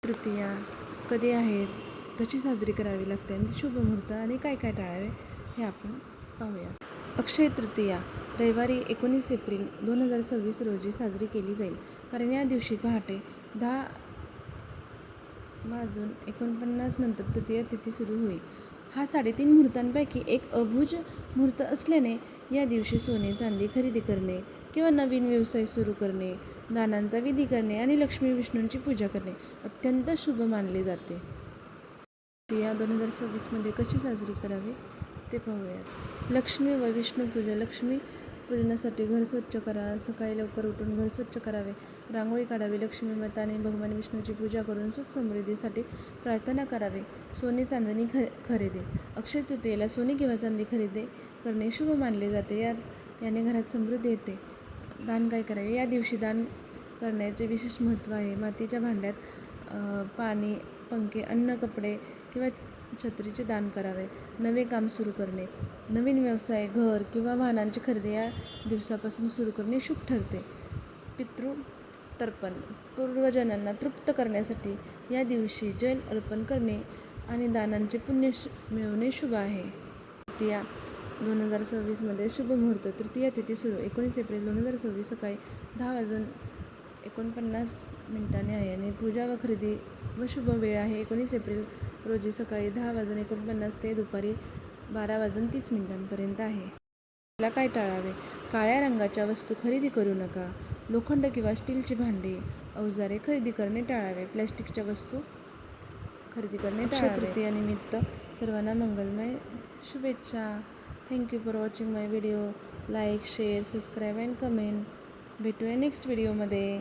तृतीया कधी आहेत, कशी साजरी करावी लागते आणि शुभ मुहूर्त आणि काय काय टाळावे हे आपण पाहूया. अक्षय तृतीया रविवारी 19 एप्रिल 2026 रोजी साजरी केली जाईल. कारण या दिवशी पहाटे 10:49 नंतर तृतीया तिथी सुरू होईल. हा 3.5 मुहूर्तांपैकी एक अबुझ मुहूर्त असल्याने या दिवशी सोने चांदी खरेदी करणे किंवा नवीन व्यवसाय सुरू करणे, दानांचा विधी करणे आणि लक्ष्मी विष्णूंची पूजा करणे अत्यंत शुभ मानले जाते. तृतीया 2026 मध्ये कशी साजरी करावी ते पाहूया. लक्ष्मी व विष्णू पूजा. लक्ष्मी पूजनासाठी घर स्वच्छ करा. सकाळी लवकर उठून घर स्वच्छ करावे, रांगोळी काढावी, लक्ष्मी माता आणि भगवान विष्णूची पूजा करून सुख समृद्धीसाठी प्रार्थना करावी. सोने चांदी खरेदी. अक्षय तृतीयेला सोने किंवा चांदी खरेदी करणे शुभ मानले जाते. याने घरात समृद्धी येते. दान काय करावे. या दिवशी दान करण्याचे विशेष महत्त्व आहे. मातीच्या भांड्यात पाणी, पंखे, अन्न, कपडे किंवा छत्रीचे दान करावे. नवे काम सुरू करणे. नवीन व्यवसाय, घर किंवा वाहनांची खरेदी या दिवसापासून सुरू करणे शुभ ठरते. पितृ तर्पण. पूर्वजांना तृप्त करण्यासाठी या दिवशी जल अर्पण करणे आणि दानांचे पुण्य मिळवणे शुभ आहे. तृतीया 2026 मध्ये शुभ मुहूर्त. तृतीया तिथी सुरू 19 एप्रिल 2026 सकाळी 10:49 आहे आणि पूजा व खरेदी व शुभ वेळ आहे 19 एप्रिल रोजी सकाळी 10:49 ते दुपारी 12:30 पर्यंत आहे. तिला काय टाळावे. काळ्या रंगाच्या वस्तू खरेदी करू नका. लोखंड किंवा स्टीलची भांडी, अवजारे खरेदी करणे टाळावे. प्लॅस्टिकच्या वस्तू खरेदी करणे टाळावे. अक्षय तृतीयानिमित्त सर्वांना मंगलमय शुभेच्छा. Thank you for watching my video. Like, share, subscribe and comment. भेटूया नेक्स्ट व्हिडिओमध्ये.